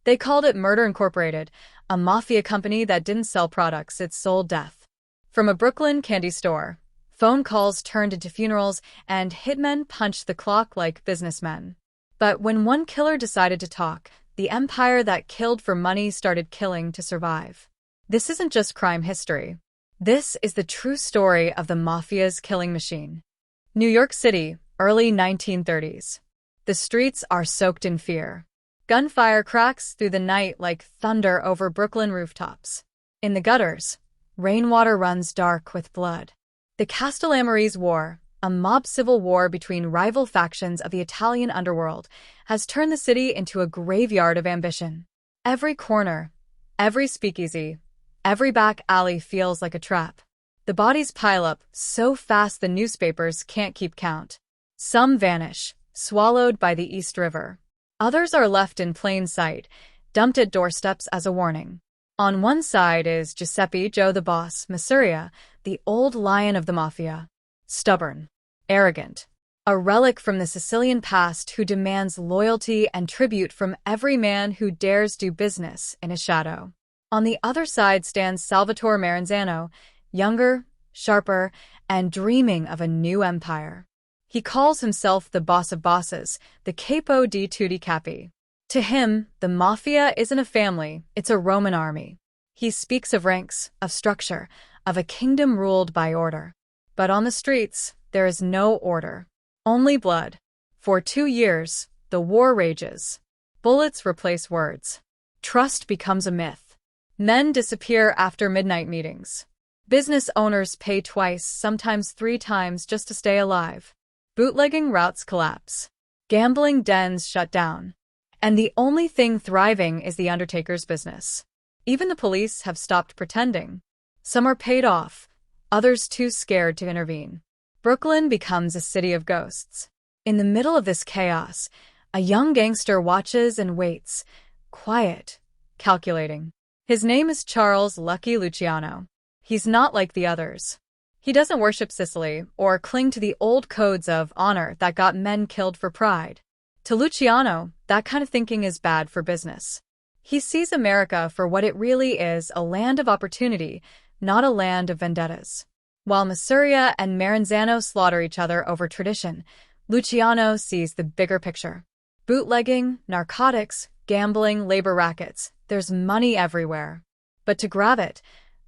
They called it Murder Incorporated, a mafia company that didn't sell products, it sold death. From a Brooklyn candy store, phone calls turned into funerals, and hitmen punched the clock like businessmen. But when one killer decided to talk, the empire that killed for money started killing to survive. This isn't just crime history. This is the true story of the Mafia's killing machine. New York City, early 1930s. The streets are soaked in fear. Gunfire cracks through the night like thunder over Brooklyn rooftops. In the gutters, rainwater runs dark with blood. The Castellamarese War, a mob civil war between rival factions of the Italian underworld, has turned the city into a graveyard of ambition. Every corner, every speakeasy, every back alley feels like a trap. The bodies pile up so fast the newspapers can't keep count. Some vanish, swallowed by the East River. Others are left in plain sight, dumped at doorsteps as a warning. On one side is Giuseppe Joe the Boss Masuria, the old lion of the Mafia. Stubborn, arrogant, a relic from the Sicilian past who demands loyalty and tribute from every man who dares do business in his shadow. On the other side stands Salvatore Maranzano, younger, sharper, and dreaming of a new empire. He calls himself the boss of bosses, the capo di tutti capi. To him, the Mafia isn't a family, it's a Roman army. He speaks of ranks, of structure, of a kingdom ruled by order. But on the streets, there is no order. Only blood. For 2 years, the war rages. Bullets replace words. Trust becomes a myth. Men disappear after midnight meetings. Business owners pay twice, sometimes 3 times just to stay alive. Bootlegging routes collapse. Gambling dens shut down. And the only thing thriving is the undertaker's business. Even the police have stopped pretending. Some are paid off, others too scared to intervene. Brooklyn becomes a city of ghosts. In the middle of this chaos, a young gangster watches and waits, quiet, calculating. His name is Charles Lucky Luciano. He's not like the others. He doesn't worship Sicily or cling to the old codes of honor that got men killed for pride. To Luciano, that kind of thinking is bad for business. He sees America for what it really is, a land of opportunity, not a land of vendettas. While Masuria and Maranzano slaughter each other over tradition, Luciano sees the bigger picture. Bootlegging, narcotics, gambling, labor rackets, there's money everywhere. But to grab it,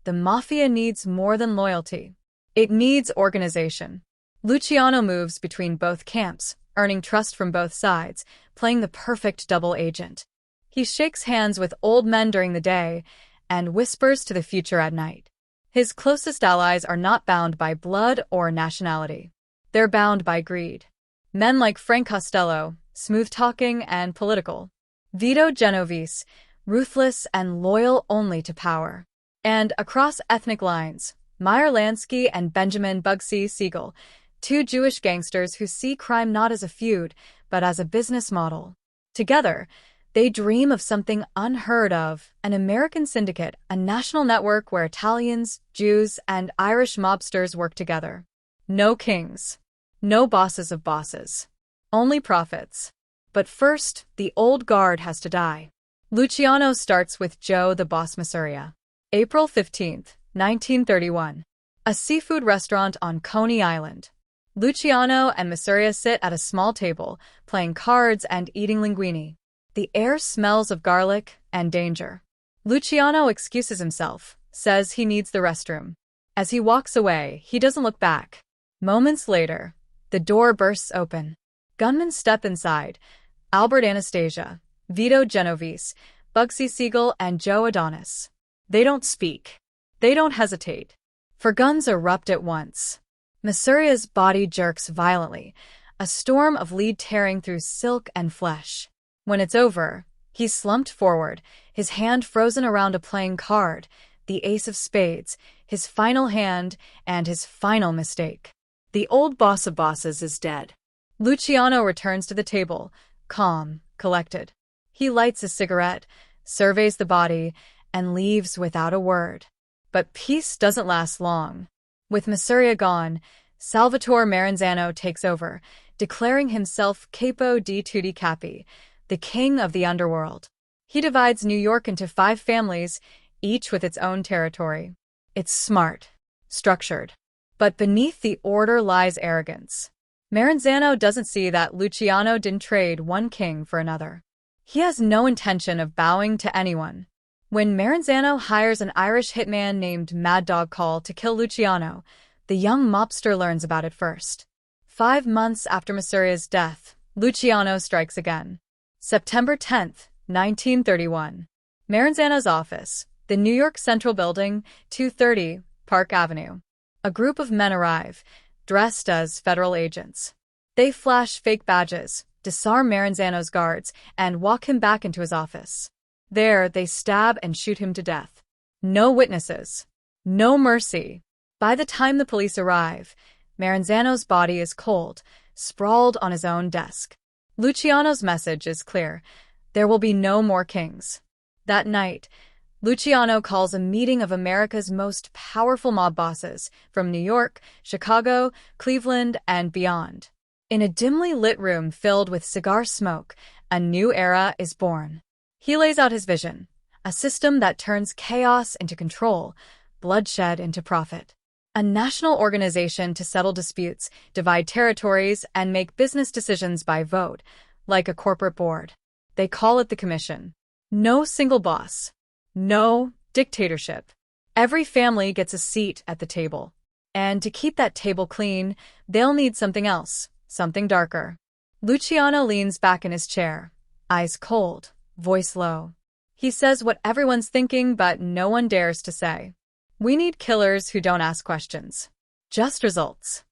the Mafia needs more than loyalty. It needs organization. Luciano moves between both camps, earning trust from both sides, playing the perfect double agent. He shakes hands with old men during the day and whispers to the future at night. His closest allies are not bound by blood or nationality. They're bound by greed. Men like Frank Costello, smooth-talking and political. Vito Genovese, ruthless and loyal only to power. And across ethnic lines, Meyer Lansky and Benjamin Bugsy Siegel, 2 Jewish gangsters who see crime not as a feud, but as a business model. Together, they dream of something unheard of, an American syndicate, a national network where Italians, Jews, and Irish mobsters work together. No kings. No bosses of bosses. Only profits. But first, the old guard has to die. Luciano starts with Joe the Boss Masuria. April 15, 1931. A seafood restaurant on Coney Island. Luciano and Masuria sit at a small table, playing cards and eating linguine. The air smells of garlic and danger. Luciano excuses himself, says he needs the restroom. As he walks away, he doesn't look back. Moments later, the door bursts open. Gunmen step inside. Albert Anastasia, Vito Genovese, Bugsy Siegel, and Joe Adonis. They don't speak. They don't hesitate. For guns erupt at once. Masuria's body jerks violently, a storm of lead tearing through silk and flesh. When it's over, he's slumped forward, his hand frozen around a playing card, the ace of spades, his final hand, and his final mistake. The old boss of bosses is dead. Luciano returns to the table, calm, collected. He lights a cigarette, surveys the body, and leaves without a word. But peace doesn't last long. With Masuria gone, Salvatore Maranzano takes over, declaring himself capo di tutti capi, the king of the underworld. He divides New York into 5 families, each with its own territory. It's smart, structured. But beneath the order lies arrogance. Maranzano doesn't see that Luciano didn't trade one king for another. He has no intention of bowing to anyone. When Maranzano hires an Irish hitman named Mad Dog Call to kill Luciano, the young mobster learns about it first. 5 months after Masuria's death, Luciano strikes again. September 10th, 1931. Maranzano's office, the New York Central Building, 230 Park Avenue. A group of men arrive, dressed as federal agents. They flash fake badges, disarm Maranzano's guards, and walk him back into his office. There, they stab and shoot him to death. No witnesses. No mercy. By the time the police arrive, Maranzano's body is cold, sprawled on his own desk. Luciano's message is clear. There will be no more kings. That night, Luciano calls a meeting of America's most powerful mob bosses from New York, Chicago, Cleveland, and beyond. In a dimly lit room filled with cigar smoke, a new era is born. He lays out his vision, a system that turns chaos into control, bloodshed into profit. A national organization to settle disputes, divide territories, and make business decisions by vote, like a corporate board. They call it the Commission. No single boss. No dictatorship. Every family gets a seat at the table. And to keep that table clean, they'll need something else, something darker. Luciano leans back in his chair, eyes cold, voice low. He says what everyone's thinking, but no one dares to say. We need killers who don't ask questions. Just results.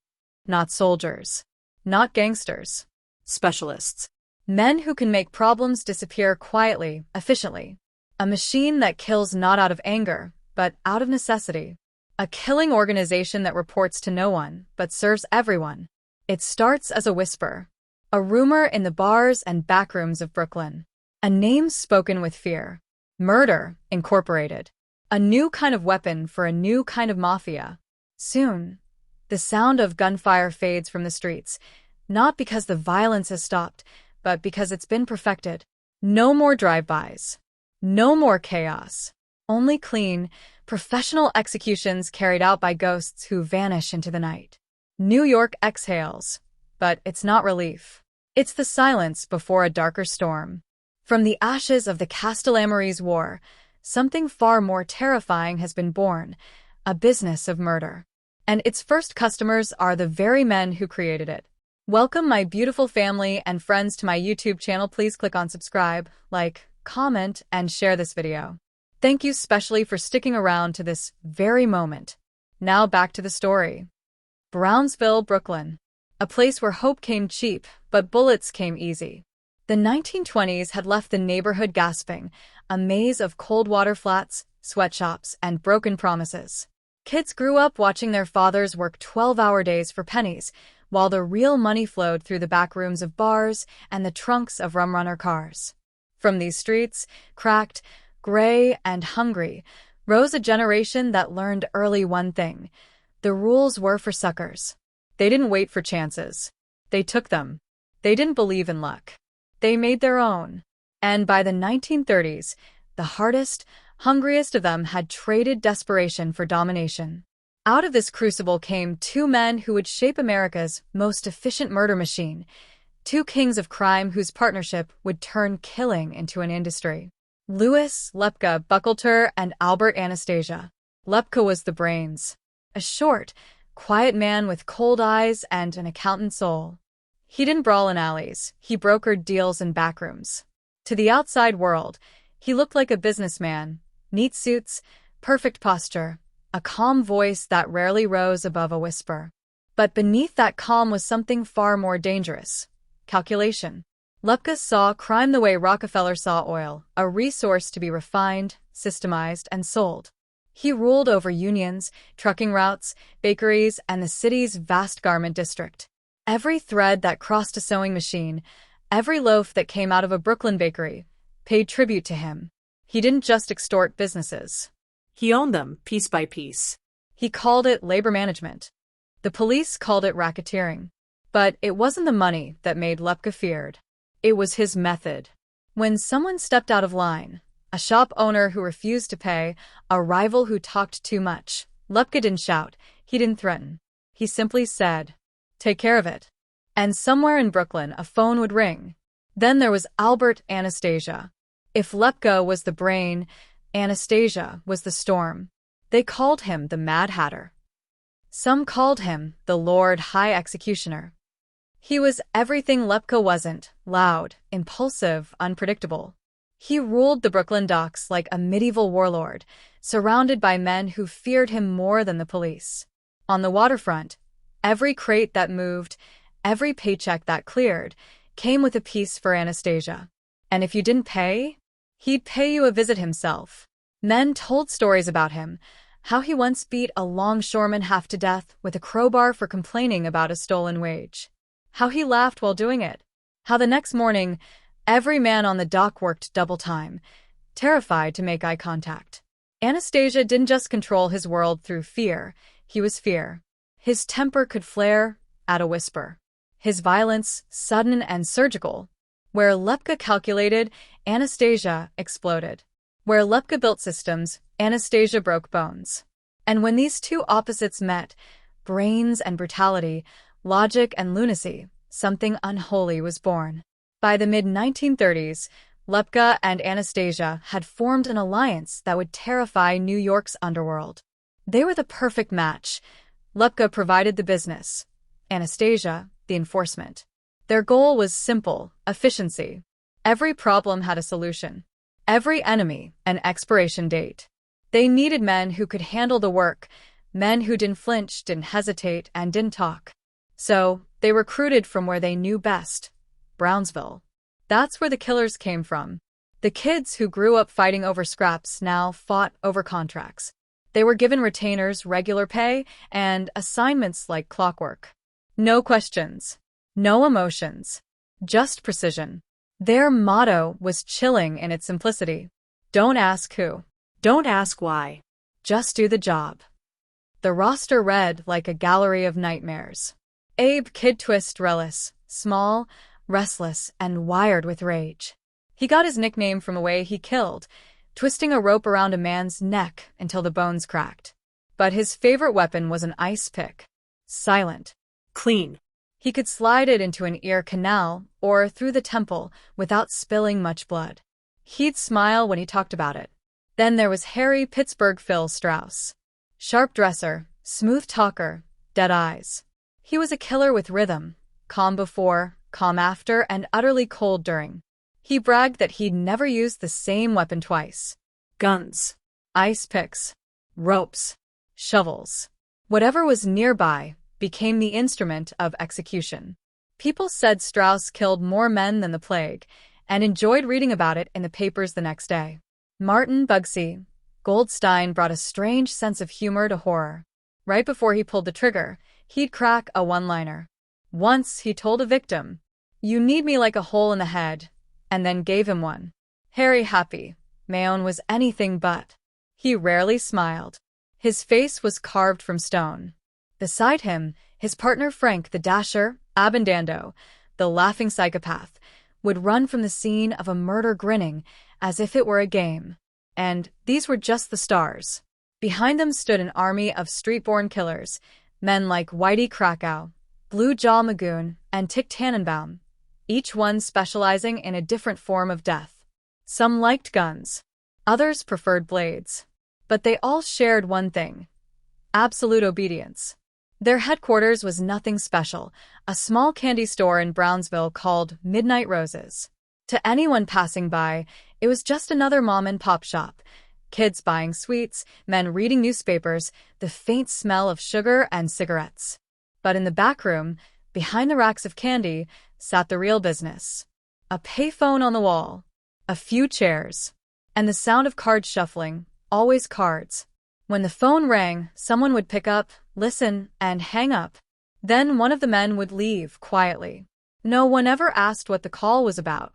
Not soldiers. Not gangsters. Specialists. Men who can make problems disappear quietly, efficiently. A machine that kills not out of anger, but out of necessity. A killing organization that reports to no one, but serves everyone. It starts as a whisper. A rumor in the bars and backrooms of Brooklyn. A name spoken with fear. Murder, Incorporated. A new kind of weapon for a new kind of mafia. Soon, the sound of gunfire fades from the streets, not because the violence has stopped, but because it's been perfected. No more drive-bys. No more chaos. Only clean, professional executions carried out by ghosts who vanish into the night. New York exhales, but it's not relief. It's the silence before a darker storm. From the ashes of the Castellammare's War, something far more terrifying has been born, a business of murder. And its first customers are the very men who created it. Welcome my beautiful family and friends to my YouTube channel. Please click on subscribe, like, comment, and share this video. Thank you specially for sticking around to this very moment. Now back to the story. Brownsville, Brooklyn. A place where hope came cheap, but bullets came easy. The 1920s had left the neighborhood gasping, a maze of cold water flats, sweatshops, and broken promises. Kids grew up watching their fathers work 12-hour days for pennies, while the real money flowed through the back rooms of bars and the trunks of rum-runner cars. From these streets, cracked, gray, and hungry, rose a generation that learned early one thing. The rules were for suckers. They didn't wait for chances. They took them. They didn't believe in luck. They made their own. And by the 1930s, the hardest, hungriest of them had traded desperation for domination. Out of this crucible came 2 men who would shape America's most efficient murder machine, 2 kings of crime whose partnership would turn killing into an industry. Lepke, Buchalter and Albert Anastasia. Lepke was the brains. A short, quiet man with cold eyes and an accountant soul. He didn't brawl in alleys, he brokered deals in backrooms. To the outside world, he looked like a businessman, neat suits, perfect posture, a calm voice that rarely rose above a whisper. But beneath that calm was something far more dangerous. Calculation. Lepke saw crime the way Rockefeller saw oil, a resource to be refined, systemized, and sold. He ruled over unions, trucking routes, bakeries, and the city's vast garment district. Every thread that crossed a sewing machine, every loaf that came out of a Brooklyn bakery, paid tribute to him. He didn't just extort businesses. He owned them, piece by piece. He called it labor management. The police called it racketeering. But it wasn't the money that made Lepke feared. It was his method. When someone stepped out of line, a shop owner who refused to pay, a rival who talked too much, Lepke didn't shout, he didn't threaten. He simply said, "Take care of it." And somewhere in Brooklyn, a phone would ring. Then there was Albert Anastasia. If Lepke was the brain, Anastasia was the storm. They called him the Mad Hatter. Some called him the Lord High Executioner. He was everything Lepke wasn't: loud, impulsive, unpredictable. He ruled the Brooklyn docks like a medieval warlord, surrounded by men who feared him more than the police. On the waterfront, every crate that moved, every paycheck that cleared, came with a piece for Anastasia. And if you didn't pay, he'd pay you a visit himself. Men told stories about him, how he once beat a longshoreman half to death with a crowbar for complaining about a stolen wage. How he laughed while doing it. How the next morning, every man on the dock worked double time, terrified to make eye contact. Anastasia didn't just control his world through fear, he was fear. His temper could flare at a whisper. His violence, sudden and surgical. Where Lepke calculated, Anastasia exploded. Where Lepke built systems, Anastasia broke bones. And when these two opposites met, brains and brutality, logic and lunacy, something unholy was born. By the mid-1930s, Lepke and Anastasia had formed an alliance that would terrify New York's underworld. They were the perfect match. Lepke provided the business, Anastasia, the enforcement. Their goal was simple: efficiency. Every problem had a solution. Every enemy, an expiration date. They needed men who could handle the work, men who didn't flinch, didn't hesitate, and didn't talk. So, they recruited from where they knew best: Brownsville. That's where the killers came from. The kids who grew up fighting over scraps now fought over contracts. They were given retainers, regular pay, and assignments like clockwork. No questions. No emotions. Just precision. Their motto was chilling in its simplicity. Don't ask who. Don't ask why. Just do the job. The roster read like a gallery of nightmares. Abe Kid Twist Reles, small, restless, and wired with rage. He got his nickname from the way he killed, twisting a rope around a man's neck until the bones cracked. But his favorite weapon was an ice pick. Silent. Clean. He could slide it into an ear canal or through the temple without spilling much blood. He'd smile when he talked about it. Then there was Harry Pittsburgh Phil Strauss. Sharp dresser, smooth talker, dead eyes. He was a killer with rhythm, calm before, calm after, and utterly cold during. He bragged that he'd never used the same weapon twice. Guns. Ice picks. Ropes. Shovels. Whatever was nearby became the instrument of execution. People said Strauss killed more men than the plague, and enjoyed reading about it in the papers the next day. Martin Bugsy Goldstein brought a strange sense of humor to horror. Right before he pulled the trigger, he'd crack a one-liner. Once he told a victim, "You need me like a hole in the head," and then gave him one. Harry Happy Mayon was anything but. He rarely smiled. His face was carved from stone. Beside him, his partner Frank the Dasher Abendando, the laughing psychopath, would run from the scene of a murder grinning as if it were a game. And these were just the stars. Behind them stood an army of street-born killers, men like Whitey Krakow, Blue Jaw Magoon, and Tick Tannenbaum, each one specializing in a different form of death. Some liked guns. Others preferred blades. But they all shared one thing: absolute obedience. Their headquarters was nothing special, a small candy store in Brownsville called Midnight Roses. To anyone passing by, it was just another mom-and-pop shop. Kids buying sweets, men reading newspapers, the faint smell of sugar and cigarettes. But in the back room, behind the racks of candy, sat the real business. A payphone on the wall, a few chairs, and the sound of cards shuffling, always cards. When the phone rang, someone would pick up, listen, and hang up. Then one of the men would leave quietly. No one ever asked what the call was about.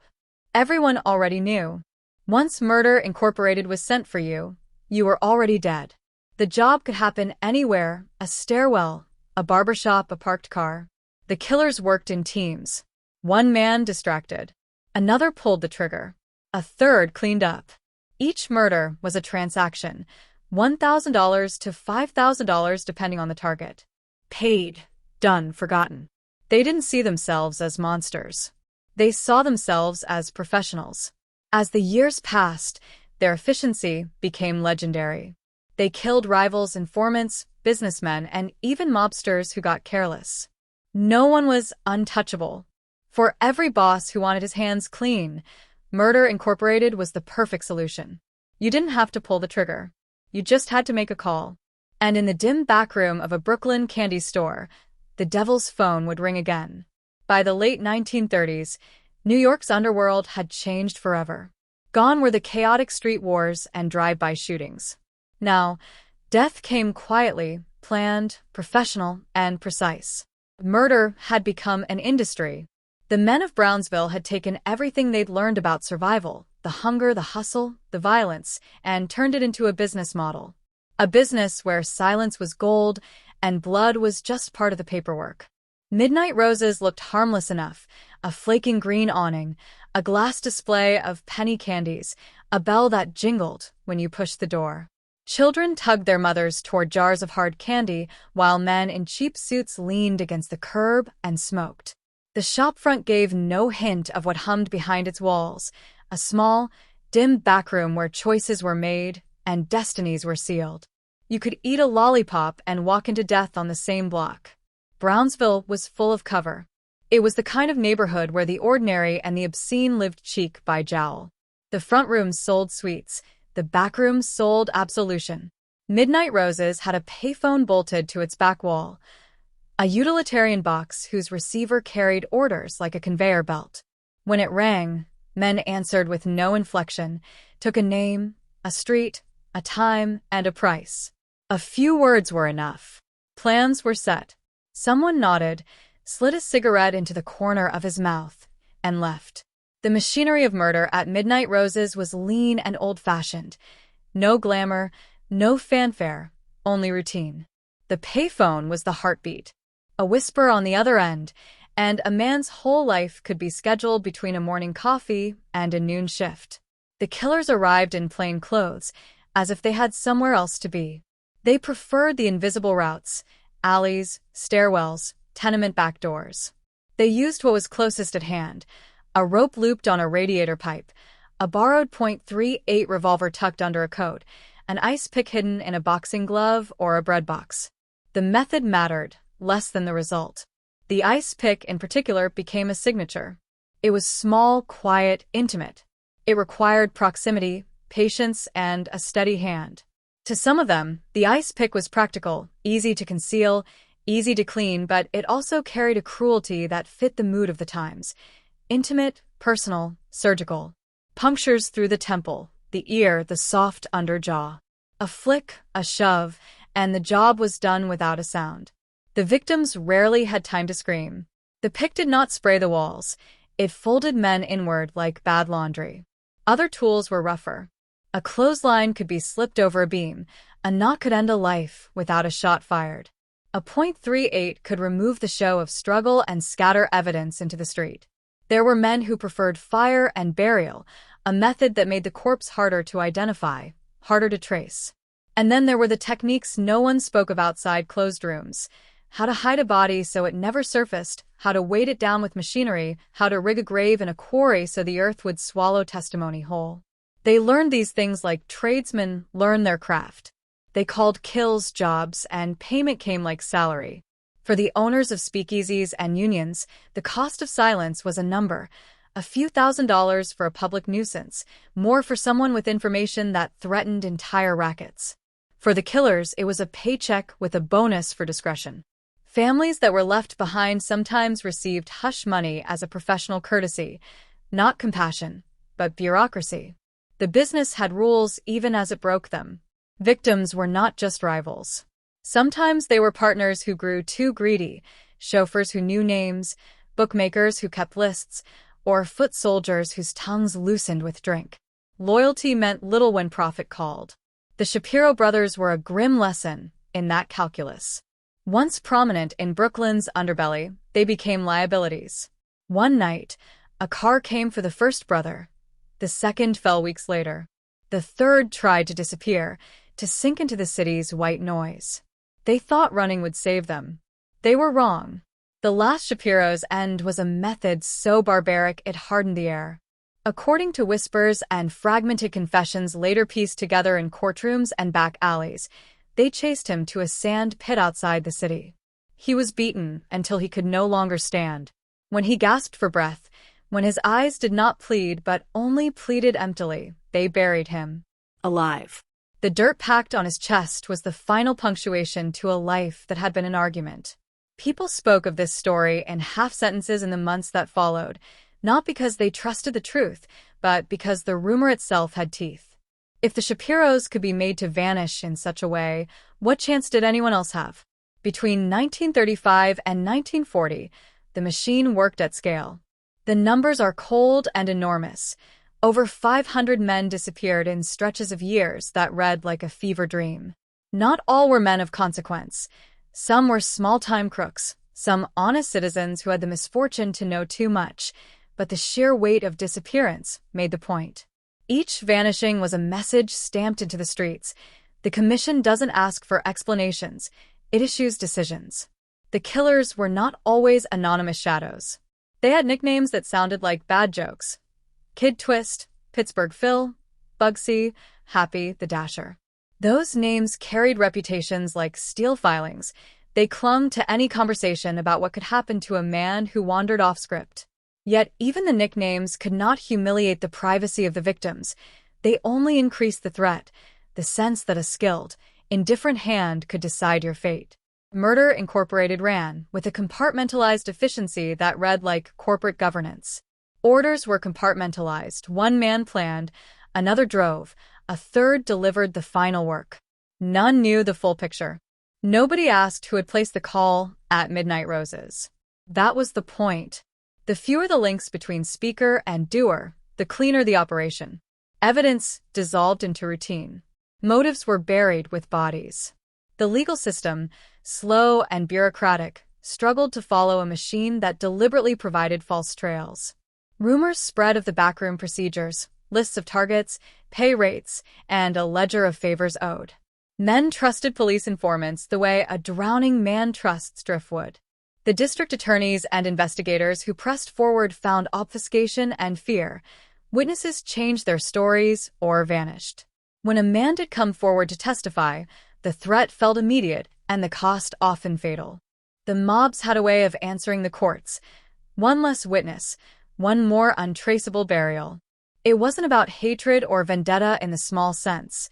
Everyone already knew. Once Murder Incorporated was sent for you, you were already dead. The job could happen anywhere: a stairwell, a barbershop, a parked car. The killers worked in teams. One man distracted. Another pulled the trigger. A third cleaned up. Each murder was a transaction, $1,000 to $5,000 depending on the target. Paid. Done. Forgotten. They didn't see themselves as monsters. They saw themselves as professionals. As the years passed, their efficiency became legendary. They killed rivals, informants, businessmen, and even mobsters who got careless. No one was untouchable. For every boss who wanted his hands clean, Murder Incorporated was the perfect solution. You didn't have to pull the trigger. You just had to make a call. And in the dim backroom of a Brooklyn candy store, the devil's phone would ring again. By the late 1930s, New York's underworld had changed forever. Gone were the chaotic street wars and drive-by shootings. Now, death came quietly, planned, professional, and precise. Murder had become an industry. The men of Brownsville had taken everything they'd learned about survival, the hunger, the hustle, the violence, and turned it into a business model. A business where silence was gold and blood was just part of the paperwork. Midnight Roses looked harmless enough: a flaking green awning, a glass display of penny candies, a bell that jingled when you pushed the door. Children tugged their mothers toward jars of hard candy, while men in cheap suits leaned against the curb and smoked. The shopfront gave no hint of what hummed behind its walls: a small, dim backroom where choices were made and destinies were sealed. You could eat a lollipop and walk into death on the same block. Brownsville was full of cover. It was the kind of neighborhood where the ordinary and the obscene lived cheek by jowl. The front rooms sold sweets. The back rooms sold absolution. Midnight Roses had a payphone bolted to its back wall, a utilitarian box whose receiver carried orders like a conveyor belt. When it rang, men answered with no inflection, took a name, a street, a time, and a price. A few words were enough. Plans were set. Someone nodded, slid a cigarette into the corner of his mouth, and left. The machinery of murder at Midnight Roses was lean and old-fashioned. No glamour, no fanfare, only routine. The payphone was the heartbeat. A whisper on the other end, and a man's whole life could be scheduled between a morning coffee and a noon shift. The killers arrived in plain clothes, as if they had somewhere else to be. They preferred the invisible routes: alleys, stairwells, tenement back doors. They used what was closest at hand: a rope looped on a radiator pipe, a borrowed .38 revolver tucked under a coat, an ice pick hidden in a boxing glove or a bread box. The method mattered less than the result. The ice pick in particular became a signature. It was small, quiet, intimate. It required proximity, patience, and a steady hand. To some of them, the ice pick was practical, easy to conceal, easy to clean, but it also carried a cruelty that fit the mood of the times: intimate, personal, surgical. Punctures through the temple, the ear, the soft underjaw. A flick, a shove, and the job was done without a sound. The victims rarely had time to scream. The pick did not spray the walls. It folded men inward like bad laundry. Other tools were rougher. A clothesline could be slipped over a beam. A knot could end a life without a shot fired. A .38 could remove the show of struggle and scatter evidence into the street. There were men who preferred fire and burial, a method that made the corpse harder to identify, harder to trace. And then there were the techniques no one spoke of outside closed rooms: how to hide a body so it never surfaced, how to weight it down with machinery, how to rig a grave in a quarry so the earth would swallow testimony whole. They learned these things like tradesmen learn their craft. They called kills jobs, and payment came like salary. For the owners of speakeasies and unions, the cost of silence was a number: a few $1,000s for a public nuisance, more for someone with information that threatened entire rackets. For the killers, it was a paycheck with a bonus for discretion. Families that were left behind sometimes received hush money as a professional courtesy, not compassion, but bureaucracy. The business had rules even as it broke them. Victims were not just rivals. Sometimes they were partners who grew too greedy, chauffeurs who knew names, bookmakers who kept lists, or foot soldiers whose tongues loosened with drink. Loyalty meant little when profit called. The Shapiro brothers were a grim lesson in that calculus. Once prominent in Brooklyn's underbelly, they became liabilities. One night, a car came for the first brother, The second fell weeks later. The third tried to disappear, to sink into the city's white noise. They thought running would save them. They were wrong. The last Shapiro's end was a method so barbaric it hardened the air. According to whispers and fragmented confessions later pieced together in courtrooms and back alleys, they chased him to a sand pit outside the city. He was beaten until he could no longer stand. When he gasped for breath, when his eyes did not plead but only pleaded emptily, they buried him. Alive. The dirt packed on his chest was the final punctuation to a life that had been an argument. People spoke of this story in half-sentences in the months that followed, not because they trusted the truth, but because the rumor itself had teeth. If the Shapiros could be made to vanish in such a way, what chance did anyone else have? Between 1935 and 1940, the machine worked at scale. The numbers are cold and enormous. Over 500 men disappeared in stretches of years that read like a fever dream. Not all were men of consequence. Some were small-time crooks, some honest citizens who had the misfortune to know too much, but the sheer weight of disappearance made the point. Each vanishing was a message stamped into the streets. The commission doesn't ask for explanations, it issues decisions. The killers were not always anonymous shadows. They had nicknames that sounded like bad jokes. Kid Twist, Pittsburgh Phil, Bugsy, Happy the Dasher. Those names carried reputations like steel filings. They clung to any conversation about what could happen to a man who wandered off script. Yet even the nicknames could not humiliate the privacy of the victims. They only increased the threat, the sense that a skilled, indifferent hand could decide your fate. Murder Incorporated ran with a compartmentalized efficiency that read like corporate governance. Orders were compartmentalized. One man planned, another drove, a third delivered the final work. None knew the full picture. Nobody asked who had placed the call at Midnight Roses. That was the point. The fewer the links between speaker and doer, the cleaner the operation. Evidence dissolved into routine. Motives were buried with bodies. The legal system, slow and bureaucratic, struggled to follow a machine that deliberately provided false trails. Rumors spread of the backroom procedures, lists of targets, pay rates, and a ledger of favors owed. Men trusted police informants the way a drowning man trusts driftwood. The district attorneys and investigators who pressed forward found obfuscation and fear. Witnesses changed their stories or vanished. When a man did come forward to testify, the threat felt immediate and the cost often fatal. The mobs had a way of answering the courts. One less witness, one more untraceable burial. It wasn't about hatred or vendetta in the small sense.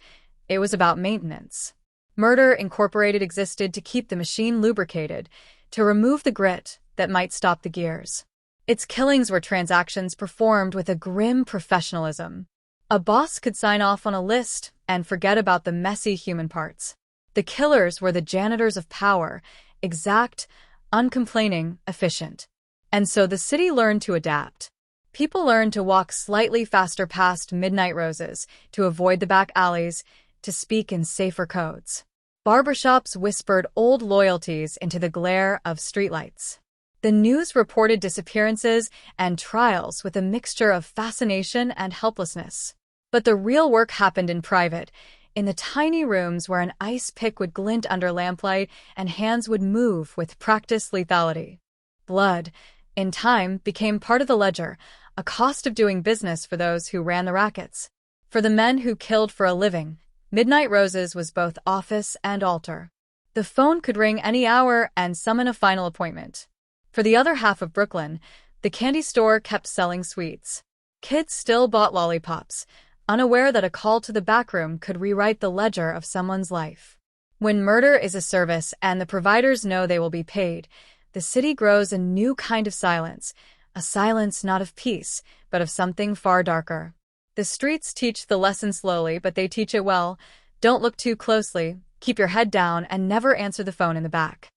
It was about maintenance. Murder Incorporated existed to keep the machine lubricated, to remove the grit that might stop the gears. Its killings were transactions performed with a grim professionalism. A boss could sign off on a list and forget about the messy human parts. The killers were the janitors of power, exact, uncomplaining, efficient. And so the city learned to adapt. People learned to walk slightly faster past Midnight Roses, to avoid the back alleys, to speak in safer codes. Barbershops whispered old loyalties into the glare of streetlights. The news reported disappearances and trials with a mixture of fascination and helplessness. But the real work happened in private, in the tiny rooms where an ice pick would glint under lamplight and hands would move with practiced lethality. Blood, in time, became part of the ledger, a cost of doing business for those who ran the rackets. For the men who killed for a living, Midnight Roses was both office and altar. The phone could ring any hour and summon a final appointment. For the other half of Brooklyn, the candy store kept selling sweets. Kids still bought lollipops, unaware that a call to the backroom could rewrite the ledger of someone's life. When murder is a service and the providers know they will be paid, the city grows a new kind of silence, a silence not of peace, but of something far darker. The streets teach the lesson slowly, but they teach it well. Don't look too closely, keep your head down, and never answer the phone in the back.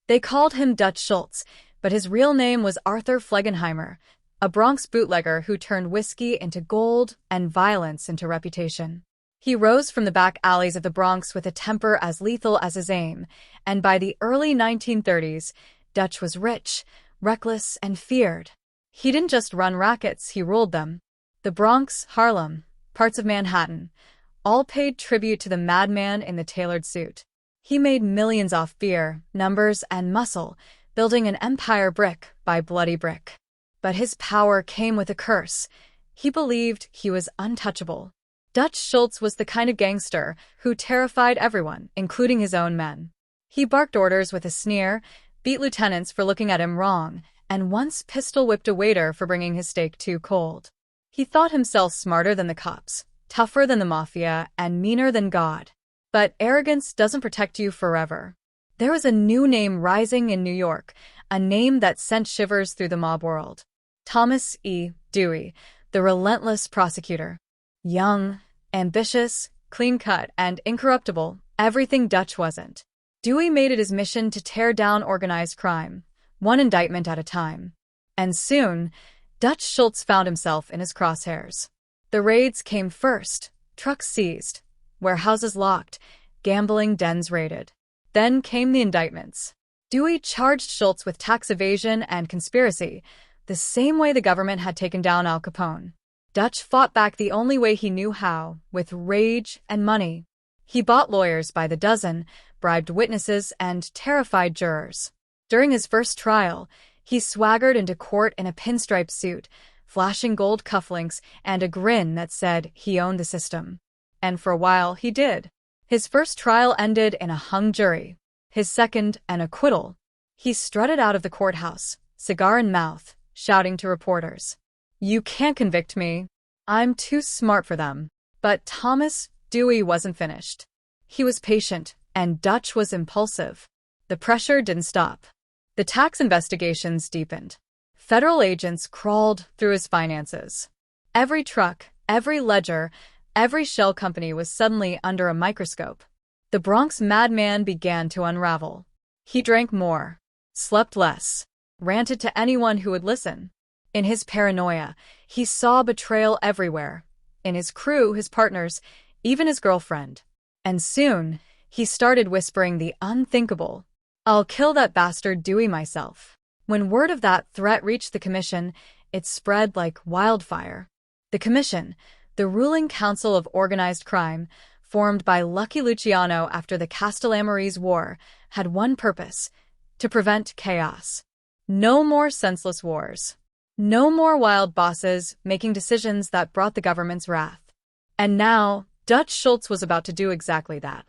They called him Dutch Schultz, but his real name was Arthur Flegenheimer, a Bronx bootlegger who turned whiskey into gold and violence into reputation. He rose from the back alleys of the Bronx with a temper as lethal as his aim, and by the early 1930s, Dutch was rich, reckless, and feared. He didn't just run rackets, he ruled them. The Bronx, Harlem, parts of Manhattan, all paid tribute to the madman in the tailored suit. He made millions off fear, numbers, and muscle, building an empire brick by bloody brick. But his power came with a curse. He believed he was untouchable. Dutch Schultz was the kind of gangster who terrified everyone, including his own men. He barked orders with a sneer, beat lieutenants for looking at him wrong, and once pistol-whipped a waiter for bringing his steak too cold. He thought himself smarter than the cops, tougher than the Mafia, and meaner than God. But arrogance doesn't protect you forever. There was a new name rising in New York, a name that sent shivers through the mob world. Thomas E. Dewey, the relentless prosecutor. Young, ambitious, clean-cut, and incorruptible, everything Dutch wasn't. Dewey made it his mission to tear down organized crime, one indictment at a time. And soon, Dutch Schultz found himself in his crosshairs. The raids came first, trucks seized, warehouses locked, gambling dens raided. Then came the indictments. Dewey charged Schultz with tax evasion and conspiracy, the same way the government had taken down Al Capone. Dutch fought back the only way he knew how, with rage and money. He bought lawyers by the dozen, bribed witnesses, and terrified jurors. During his first trial, he swaggered into court in a pinstripe suit, flashing gold cufflinks and a grin that said he owned the system. And for a while, he did. His first trial ended in a hung jury. His second, an acquittal. He strutted out of the courthouse, cigar in mouth, shouting to reporters, "You can't convict me. I'm too smart for them." But Thomas Dewey wasn't finished. He was patient, and Dutch was impulsive. The pressure didn't stop. The tax investigations deepened. Federal agents crawled through his finances. Every truck, every ledger, every shell company was suddenly under a microscope. The Bronx madman began to unravel. He drank more, slept less, ranted to anyone who would listen. In his paranoia, he saw betrayal everywhere. In his crew, his partners, even his girlfriend. And soon, he started whispering the unthinkable. "I'll kill that bastard Dewey myself." When word of that threat reached the commission, it spread like wildfire. The commission, the ruling council of organized crime, formed by Lucky Luciano after the Castellamarese War, had one purpose: to prevent chaos. No more senseless wars. No more wild bosses making decisions that brought the government's wrath. And now, Dutch Schultz was about to do exactly that.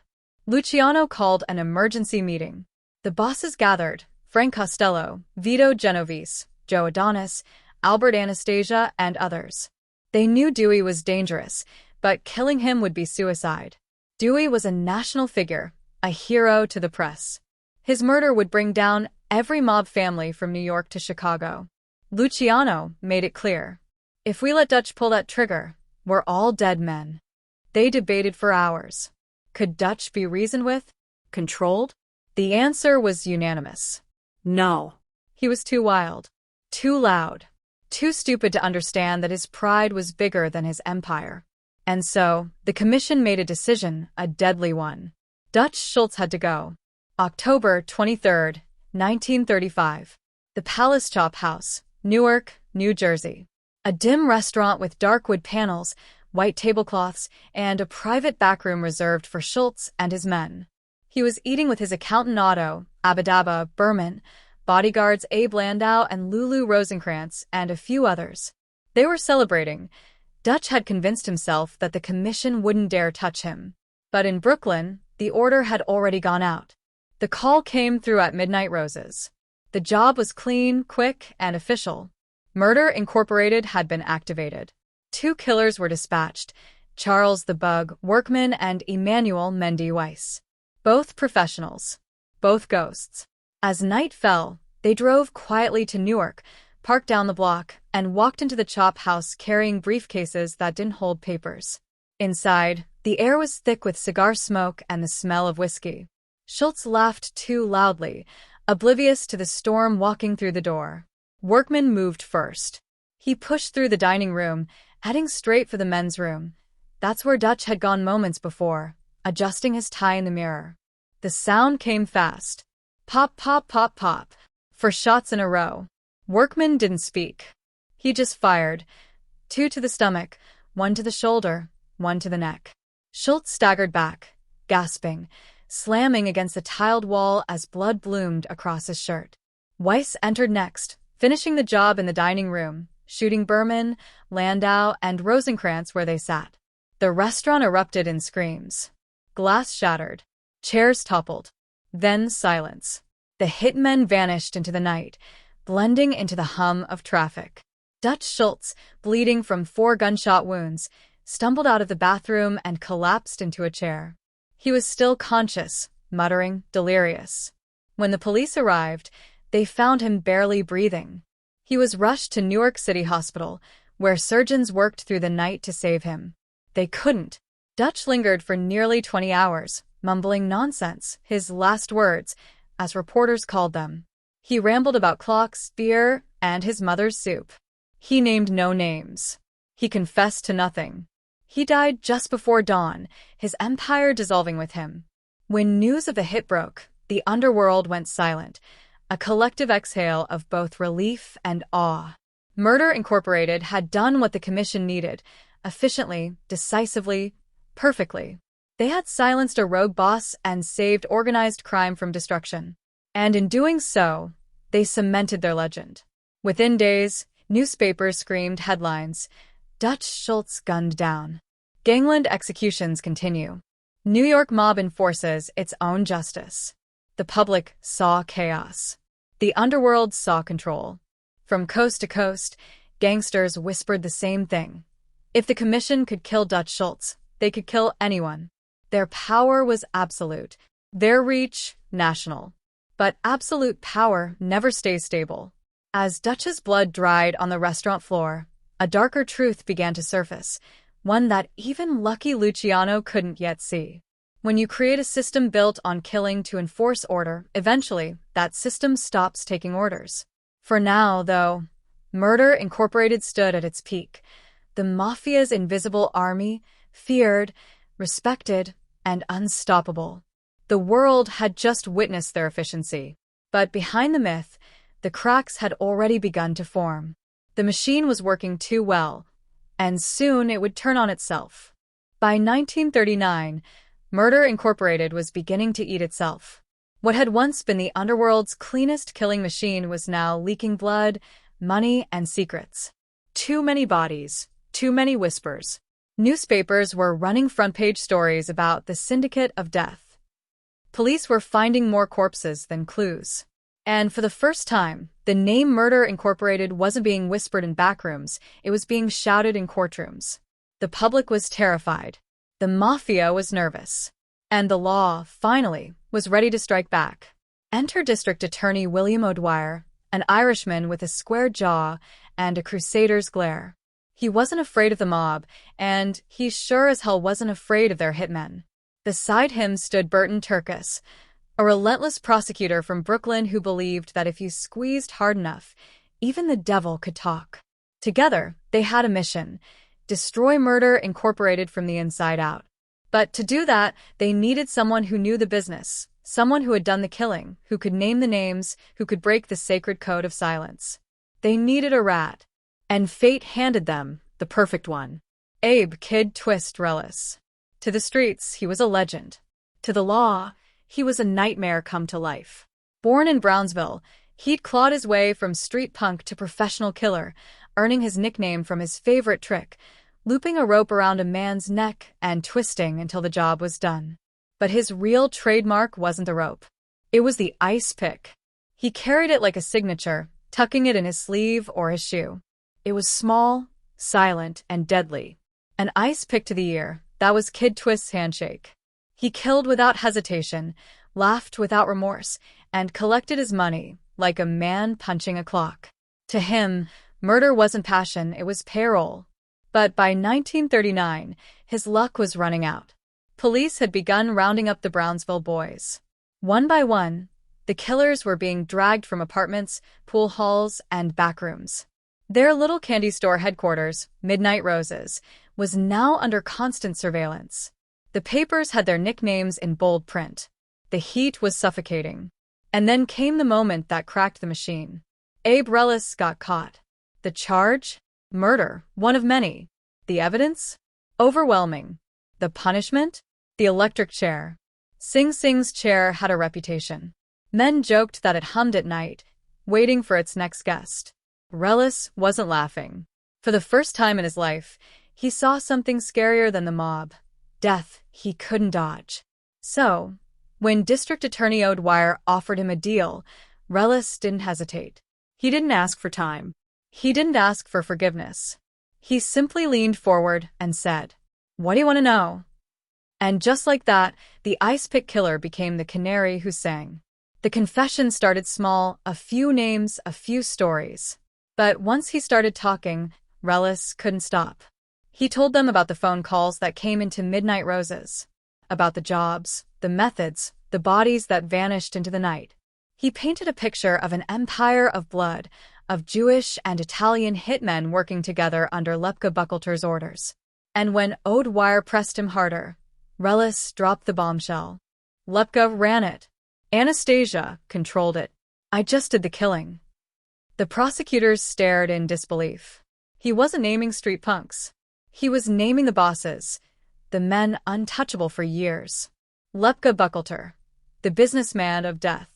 Luciano called an emergency meeting. The bosses gathered: Frank Costello, Vito Genovese, Joe Adonis, Albert Anastasia, and others. They knew Dewey was dangerous, but killing him would be suicide. Dewey was a national figure, a hero to the press. His murder would bring down every mob family from New York to Chicago. Luciano made it clear. If we let Dutch pull that trigger, we're all dead men. They debated for hours. Could Dutch be reasoned with? Controlled? The answer was unanimous. No. He was too wild, too loud, too stupid to understand that his pride was bigger than his empire. And so, the commission made a decision, a deadly one. Dutch Schultz had to go. October 23, 1935. The Palace Chop House, Newark, New Jersey. A dim restaurant with dark wood panels, white tablecloths, and a private backroom reserved for Schultz and his men. He was eating with his accountant Otto, Abadaba, Berman, bodyguards Abe Landau and Lulu Rosenkrantz, and a few others. They were celebrating. Dutch had convinced himself that the commission wouldn't dare touch him. But in Brooklyn, the order had already gone out. The call came through at Midnight Roses. The job was clean, quick, and official. Murder Incorporated had been activated. 2 killers were dispatched: Charles the Bug Workman and Emmanuel Mendy Weiss. Both professionals. Both ghosts. As night fell, they drove quietly to Newark, parked down the block, and walked into the chop house carrying briefcases that didn't hold papers. Inside, the air was thick with cigar smoke and the smell of whiskey. Schultz laughed too loudly, oblivious to the storm walking through the door. Workman moved first. He pushed through the dining room, heading straight for the men's room. That's where Dutch had gone moments before, adjusting his tie in the mirror. The sound came fast. Pop, pop, pop, pop. 4 shots in a row. Workman didn't speak. He just fired. 2 to the stomach, 1 to the shoulder, 1 to the neck. Schultz staggered back, gasping, slamming against the tiled wall as blood bloomed across his shirt. Weiss entered next, finishing the job in the dining room, shooting Berman, Landau, and Rosenkrantz where they sat. The restaurant erupted in screams. Glass shattered. Chairs toppled. Then silence. The hitmen vanished into the night, blending into the hum of traffic. Dutch Schultz, bleeding from 4 gunshot wounds, stumbled out of the bathroom and collapsed into a chair. He was still conscious, muttering, delirious. When the police arrived, they found him barely breathing. He was rushed to Newark City Hospital, where surgeons worked through the night to save him. They couldn't. Dutch lingered for nearly 20 hours, mumbling nonsense, his last words, as reporters called them. He rambled about clocks, beer, and his mother's soup. He named no names. He confessed to nothing. He died just before dawn, his empire dissolving with him. When news of the hit broke, the underworld went silent, a collective exhale of both relief and awe. Murder Incorporated had done what the commission needed, efficiently, decisively, perfectly. They had silenced a rogue boss and saved organized crime from destruction. And in doing so, they cemented their legend. Within days, newspapers screamed headlines, "Dutch Schultz gunned down." Gangland executions continue. New York mob enforces its own justice. The public saw chaos. The underworld saw control. From coast to coast, gangsters whispered the same thing. If the commission could kill Dutch Schultz, they could kill anyone. Their power was absolute, their reach national. But absolute power never stays stable. As Dutch's blood dried on the restaurant floor, a darker truth began to surface, one that even Lucky Luciano couldn't yet see. When you create a system built on killing to enforce order, eventually, that system stops taking orders. For now, though, Murder Incorporated stood at its peak. The Mafia's invisible army, feared, respected, and unstoppable. The world had just witnessed their efficiency. But behind the myth, the cracks had already begun to form. The machine was working too well, and soon it would turn on itself. By 1939, Murder Incorporated was beginning to eat itself. What had once been the underworld's cleanest killing machine was now leaking blood, money, and secrets. Too many bodies, too many whispers. Newspapers were running front-page stories about the Syndicate of Death. Police were finding more corpses than clues. And for the first time, the name Murder Incorporated wasn't being whispered in backrooms, it was being shouted in courtrooms. The public was terrified. The Mafia was nervous. And the law, finally, was ready to strike back. Enter District Attorney William O'Dwyer, an Irishman with a square jaw and a crusader's glare. He wasn't afraid of the mob, and he sure as hell wasn't afraid of their hitmen. Beside him stood Burton Turkis, a relentless prosecutor from Brooklyn who believed that if you squeezed hard enough, even the devil could talk. Together, they had a mission: destroy Murder Incorporated from the inside out. But to do that, they needed someone who knew the business, someone who had done the killing, who could name the names, who could break the sacred code of silence. They needed a rat. And fate handed them the perfect one. Abe "Kid Twist" Reles. To the streets, he was a legend. To the law, he was a nightmare come to life. Born in Brownsville, he'd clawed his way from street punk to professional killer, earning his nickname from his favorite trick, looping a rope around a man's neck and twisting until the job was done. But his real trademark wasn't the rope. It was the ice pick. He carried it like a signature, tucking it in his sleeve or his shoe. It was small, silent, and deadly. An ice pick to the ear, that was Kid Twist's handshake. He killed without hesitation, laughed without remorse, and collected his money like a man punching a clock. To him, murder wasn't passion, it was payroll. But by 1939, his luck was running out. Police had begun rounding up the Brownsville boys. One by one, the killers were being dragged from apartments, pool halls, and backrooms. Their little candy store headquarters, Midnight Roses, was now under constant surveillance. The papers had their nicknames in bold print. The heat was suffocating. And then came the moment that cracked the machine. Abe Reles got caught. The charge? Murder, one of many. The evidence? Overwhelming. The punishment? The electric chair. Sing Sing's chair had a reputation. Men joked that it hummed at night, waiting for its next guest. Reles wasn't laughing. For the first time in his life, he saw something scarier than the mob. Death he couldn't dodge. So, when District Attorney O'Dwyer offered him a deal, Reles didn't hesitate. He didn't ask for time. He didn't ask for forgiveness. He simply leaned forward and said, "What do you want to know?" And just like that, the ice pick killer became the canary who sang. The confession started small, a few names, a few stories. But once he started talking, Reles couldn't stop. He told them about the phone calls that came into Midnight Roses, about the jobs, the methods, the bodies that vanished into the night. He painted a picture of an empire of blood, of Jewish and Italian hitmen working together under Lepke Buchalter's orders. And when O'Dwyer pressed him harder, Reles dropped the bombshell. Lepke ran it. Anastasia controlled it. I just did the killing. The prosecutors stared in disbelief. He wasn't naming street punks. He was naming the bosses, the men untouchable for years. Lepke Buchalter, the businessman of death.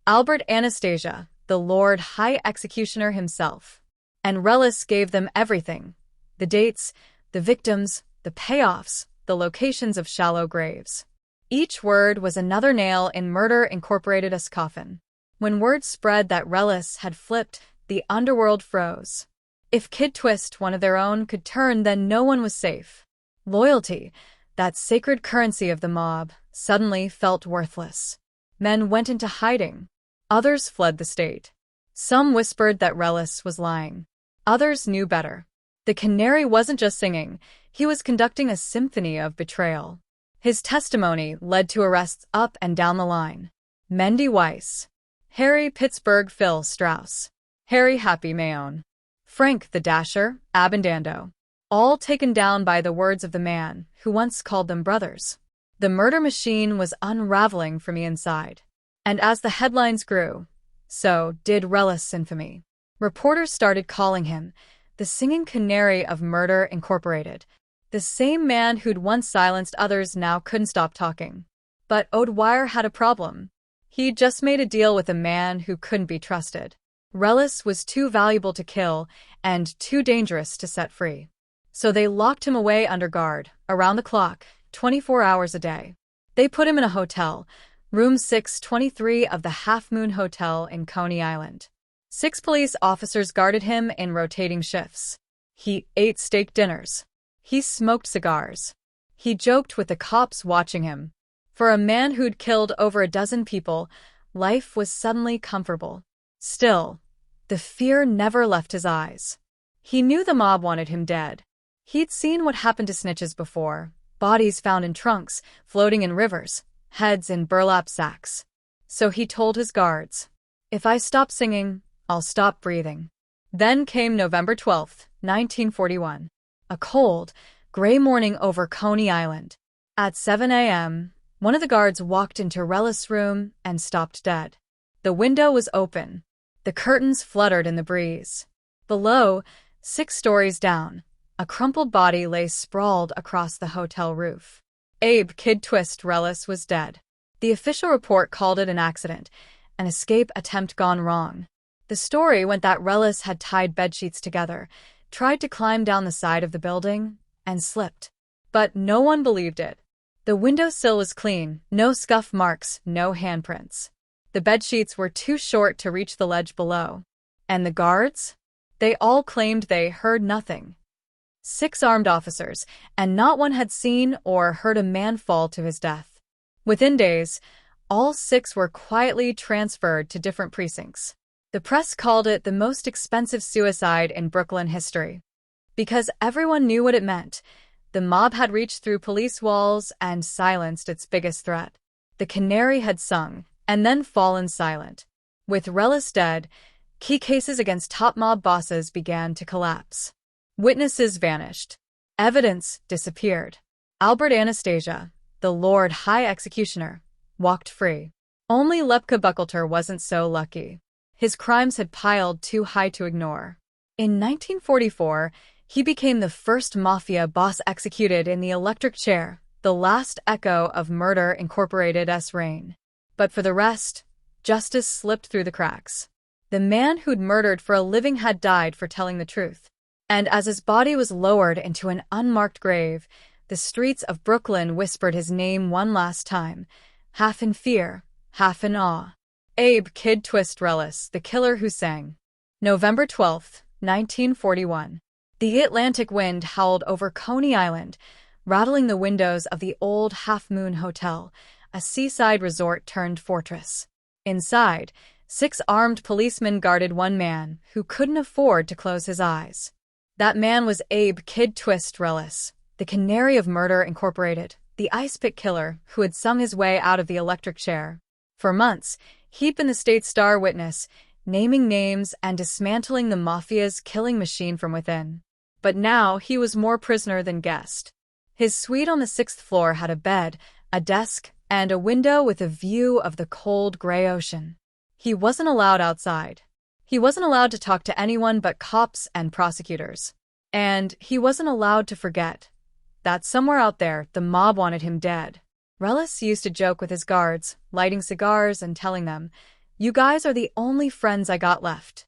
Albert Anastasia, the Lord High Executioner himself. And Reles gave them everything. The dates, the victims, the payoffs, the locations of shallow graves. Each word was another nail in Murder Incorporated's coffin. When word spread that Reles had flipped, the underworld froze. If Kid Twist, one of their own, could turn, then no one was safe. Loyalty, that sacred currency of the mob, suddenly felt worthless. Men went into hiding. Others fled the state. Some whispered that Reles was lying. Others knew better. The canary wasn't just singing, he was conducting a symphony of betrayal. His testimony led to arrests up and down the line. Mendy Weiss, Harry Pittsburgh Phil Strauss, Harry Happy Mayone, Frank the Dasher Abendando, all taken down by the words of the man who once called them brothers. The murder machine was unraveling from the inside. And as the headlines grew, so did Reles' infamy. Reporters started calling him the singing canary of Murder Incorporated. The same man who'd once silenced others now couldn't stop talking. But O'Dwyer had a problem. He'd just made a deal with a man who couldn't be trusted. Reles was too valuable to kill and too dangerous to set free. So they locked him away under guard, around the clock, 24 hours a day. They put him in a hotel, room 623 of the Half Moon Hotel in Coney Island. 6 police officers guarded him in rotating shifts. He ate steak dinners. He smoked cigars. He joked with the cops watching him. For a man who'd killed over a dozen people, life was suddenly comfortable. Still, the fear never left his eyes. He knew the mob wanted him dead. He'd seen what happened to snitches before, bodies found in trunks, floating in rivers, heads in burlap sacks. So he told his guards, "If I stop singing, I'll stop breathing." Then came November 12, 1941. A cold, gray morning over Coney Island. At 7 a.m., one of the guards walked into Reles' room and stopped dead. The window was open. The curtains fluttered in the breeze. Below, 6 stories down, a crumpled body lay sprawled across the hotel roof. Abe Kid Twist Reles was dead. The official report called it an accident, an escape attempt gone wrong. The story went that Reles had tied bedsheets together, tried to climb down the side of the building, and slipped. But no one believed it. The windowsill was clean, no scuff marks, no handprints. The bedsheets were too short to reach the ledge below. And the guards? They all claimed they heard nothing. 6 armed officers, and not one had seen or heard a man fall to his death. Within days, all 6 were quietly transferred to different precincts. The press called it the most expensive suicide in Brooklyn history. Because everyone knew what it meant. The mob had reached through police walls and silenced its biggest threat. The canary had sung, and then fallen silent. With Reles dead, key cases against top mob bosses began to collapse. Witnesses vanished. Evidence disappeared. Albert Anastasia, the Lord High Executioner, walked free. Only Lepke Buchalter wasn't so lucky. His crimes had piled too high to ignore. In 1944, he became the first Mafia boss executed in the electric chair, the last echo of Murder Incorporated's reign. But for the rest, justice slipped through the cracks. The man who'd murdered for a living had died for telling the truth. And as his body was lowered into an unmarked grave, the streets of Brooklyn whispered his name one last time, half in fear, half in awe. Abe "Kid Twist" Reles, the killer who sang. November 12, 1941. The Atlantic wind howled over Coney Island, rattling the windows of the old Half Moon Hotel, a seaside resort turned fortress. Inside, 6 armed policemen guarded one man who couldn't afford to close his eyes. That man was Abe "Kid Twist" Reles, the canary of Murder Incorporated, the ice pick killer who had sung his way out of the electric chair. For months, he'd been the state's star witness, naming names and dismantling the Mafia's killing machine from within. But now he was more prisoner than guest. His suite on the 6th floor had a bed, a desk, and a window with a view of the cold gray ocean. He wasn't allowed outside. He wasn't allowed to talk to anyone but cops and prosecutors. And he wasn't allowed to forget that somewhere out there the mob wanted him dead. Reles used to joke with his guards, lighting cigars and telling them, "You guys are the only friends I got left."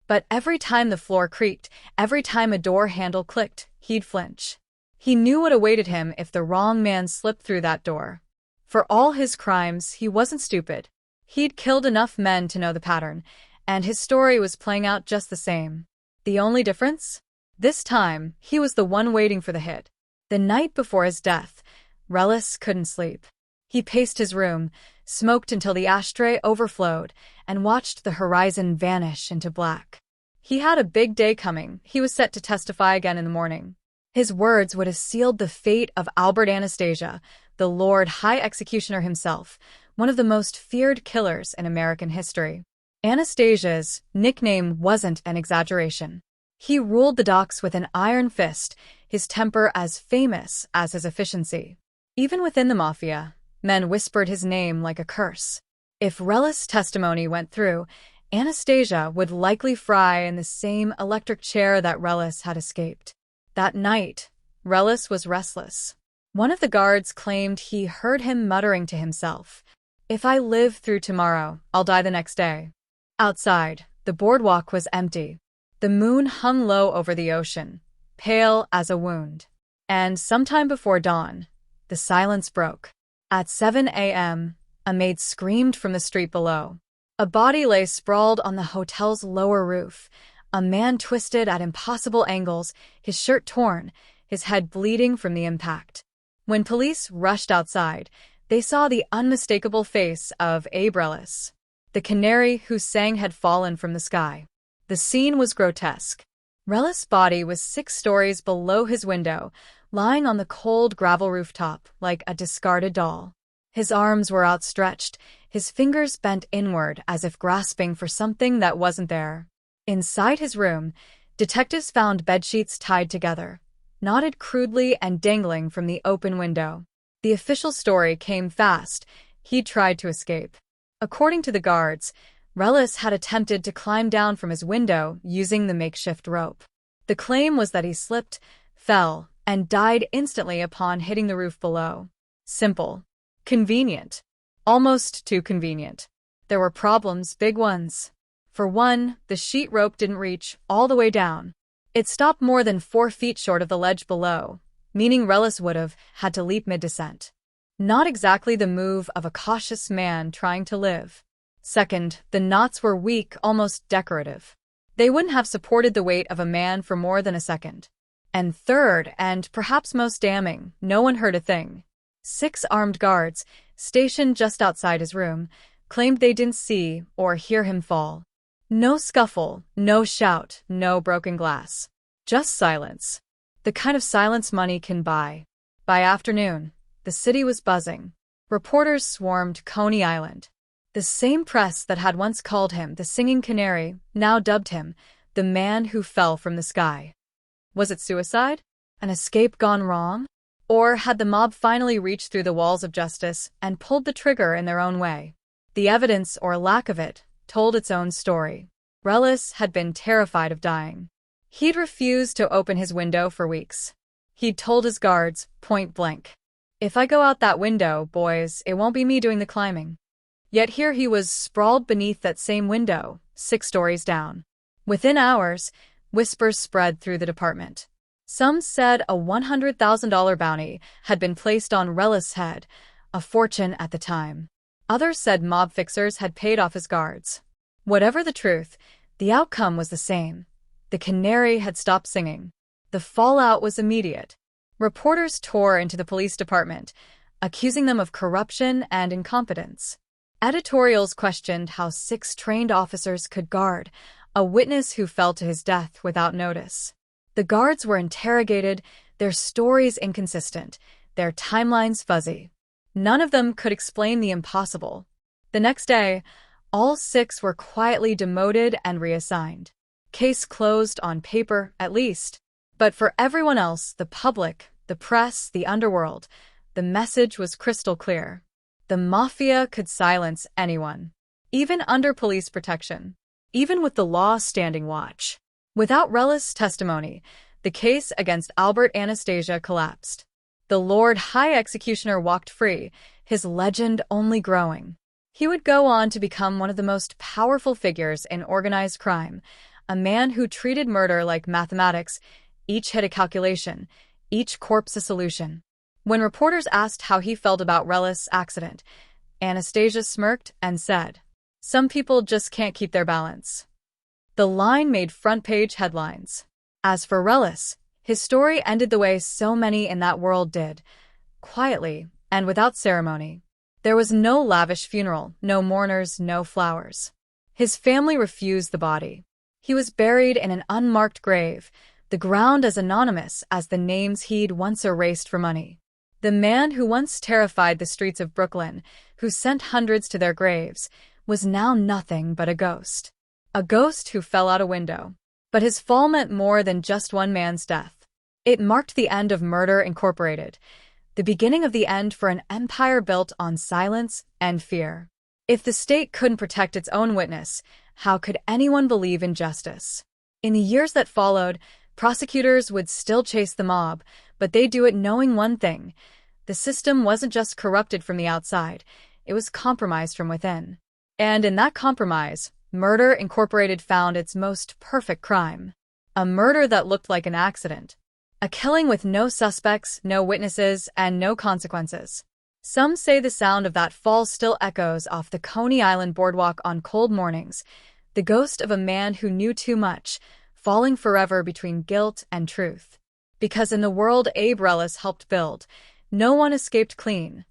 But every time the floor creaked, every time a door handle clicked, he'd flinch. He knew what awaited him if the wrong man slipped through that door. For all his crimes, he wasn't stupid. He'd killed enough men to know the pattern, and his story was playing out just the same. The only difference? This time, he was the one waiting for the hit. The night before his death, Reles couldn't sleep. He paced his room, smoked until the ashtray overflowed, and watched the horizon vanish into black. He had a big day coming. He was set to testify again in the morning. His words would have sealed the fate of Albert Anastasia, the Lord High Executioner himself, one of the most feared killers in American history. Anastasia's nickname wasn't an exaggeration. He ruled the docks with an iron fist, his temper as famous as his efficiency. Even within the Mafia, men whispered his name like a curse. If Reles' testimony went through, Anastasia would likely fry in the same electric chair that Reles had escaped. That night, Reles was restless. One of the guards claimed he heard him muttering to himself, "If I live through tomorrow, I'll die the next day." Outside, the boardwalk was empty. The moon hung low over the ocean, pale as a wound. And sometime before dawn, the silence broke. At 7 a.m., a maid screamed from the street below. A body lay sprawled on the hotel's lower roof, a man twisted at impossible angles, his shirt torn, his head bleeding from the impact. When police rushed outside, they saw the unmistakable face of Abe Reles. The canary whose sang had fallen from the sky. The scene was grotesque. Reles' body was 6 stories below his window, lying on the cold gravel rooftop like a discarded doll. His arms were outstretched, his fingers bent inward as if grasping for something that wasn't there. Inside his room, detectives found bedsheets tied together, knotted crudely and dangling from the open window. The official story came fast. He'd tried to escape. According to the guards, Reles had attempted to climb down from his window using the makeshift rope. The claim was that he slipped, fell, and died instantly upon hitting the roof below. Simple. Convenient. Almost too convenient. There were problems, big ones. For one, the sheet rope didn't reach all the way down. It stopped more than 4 feet short of the ledge below, meaning Reles would have had to leap mid-descent. Not exactly the move of a cautious man trying to live. Second, the knots were weak, almost decorative. They wouldn't have supported the weight of a man for more than a second. And third, and perhaps most damning, no one heard a thing. 6 armed guards, stationed just outside his room, claimed they didn't see or hear him fall. No scuffle, no shout, no broken glass. Just silence. The kind of silence money can buy. By afternoon, the city was buzzing. Reporters swarmed Coney Island. The same press that had once called him the singing canary now dubbed him the man who fell from the sky. Was it suicide? An escape gone wrong? Or had the mob finally reached through the walls of justice and pulled the trigger in their own way? The evidence, or lack of it, told its own story. Reles had been terrified of dying. He'd refused to open his window for weeks. He'd told his guards, point blank, "If I go out that window, boys, it won't be me doing the climbing." Yet here he was sprawled beneath that same window, 6 stories down. Within hours, whispers spread through the department. Some said a $100,000 bounty had been placed on Reles' head, a fortune at the time. Others said mob fixers had paid off his guards. Whatever the truth, the outcome was the same. The canary had stopped singing. The fallout was immediate. Reporters tore into the police department, accusing them of corruption and incompetence. Editorials questioned how 6 trained officers could guard a witness who fell to his death without notice. The guards were interrogated, their stories inconsistent, their timelines fuzzy. None of them could explain the impossible. The next day, all 6 were quietly demoted and reassigned. Case closed on paper, at least. But for everyone else, the public, the press, the underworld, the message was crystal clear. The Mafia could silence anyone, even under police protection, even with the law standing watch. Without Reles' testimony, the case against Albert Anastasia collapsed. The Lord High Executioner walked free, his legend only growing. He would go on to become one of the most powerful figures in organized crime, a man who treated murder like mathematics, each hit a calculation, each corpse a solution. When reporters asked how he felt about Reles' accident, Anastasia smirked and said, "Some people just can't keep their balance." The line made front-page headlines. As for Reles, his story ended the way so many in that world did, quietly and without ceremony. There was no lavish funeral, no mourners, no flowers. His family refused the body. He was buried in an unmarked grave, the ground as anonymous as the names he'd once erased for money. The man who once terrified the streets of Brooklyn, who sent hundreds to their graves, was now nothing but a ghost. A ghost who fell out a window. But his fall meant more than just one man's death. It marked the end of Murder Incorporated, the beginning of the end for an empire built on silence and fear. If the state couldn't protect its own witness, how could anyone believe in justice? In the years that followed, prosecutors would still chase the mob, but they'd do it knowing one thing: the system wasn't just corrupted from the outside, it was compromised from within. And in that compromise, Murder Incorporated found its most perfect crime. A murder that looked like an accident. A killing with no suspects, no witnesses, and no consequences. Some say the sound of that fall still echoes off the Coney Island boardwalk on cold mornings, the ghost of a man who knew too much, falling forever between guilt and truth. Because in the world Abe Reles helped build, no one escaped clean.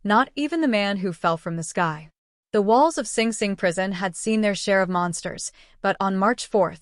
Not even the man who fell from the sky. The walls of Sing Sing prison had seen their share of monsters, but on March 4,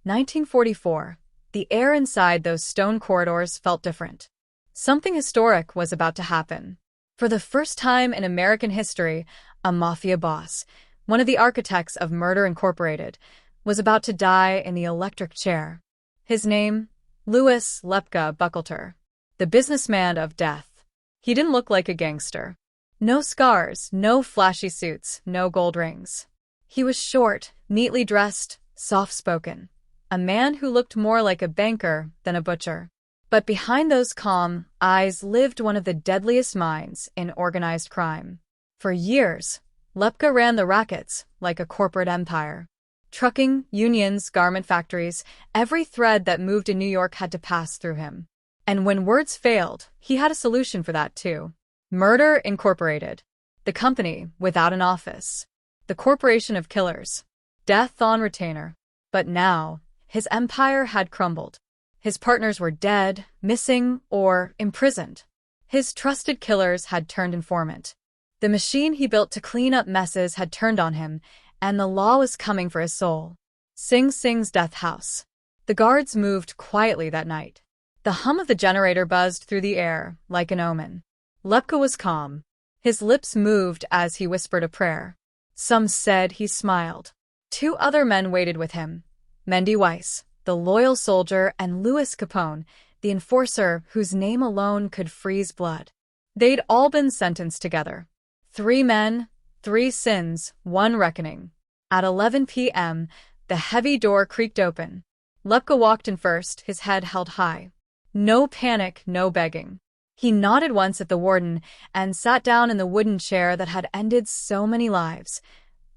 1944, the air inside those stone corridors felt different. Something historic was about to happen. For the first time in American history, a mafia boss, one of the architects of Murder Incorporated, was about to die in the electric chair. His name? Louis Lepke Buchalter, the businessman of death. He didn't look like a gangster. No scars, no flashy suits, no gold rings. He was short, neatly dressed, soft-spoken. A man who looked more like a banker than a butcher. But behind those calm eyes lived one of the deadliest minds in organized crime. For years, Lepke ran the rackets like a corporate empire. Trucking, unions, garment factories, every thread that moved in New York had to pass through him. And when words failed, he had a solution for that too. Murder Incorporated. The company without an office. The corporation of killers. Death on retainer. But now, his empire had crumbled. His partners were dead, missing, or imprisoned. His trusted killers had turned informant. The machine he built to clean up messes had turned on him, and the law was coming for his soul. Sing Sing's death house. The guards moved quietly that night. The hum of the generator buzzed through the air like an omen. Lepke was calm. His lips moved as he whispered a prayer. Some said he smiled. 2 other men waited with him. Mendy Weiss, the loyal soldier, and Louis Capone, the enforcer whose name alone could freeze blood. They'd all been sentenced together. 3 men, 3 sins, 1 reckoning. At 11 p.m., the heavy door creaked open. Lepke walked in first, his head held high. No panic, no begging. He nodded once at the warden and sat down in the wooden chair that had ended so many lives.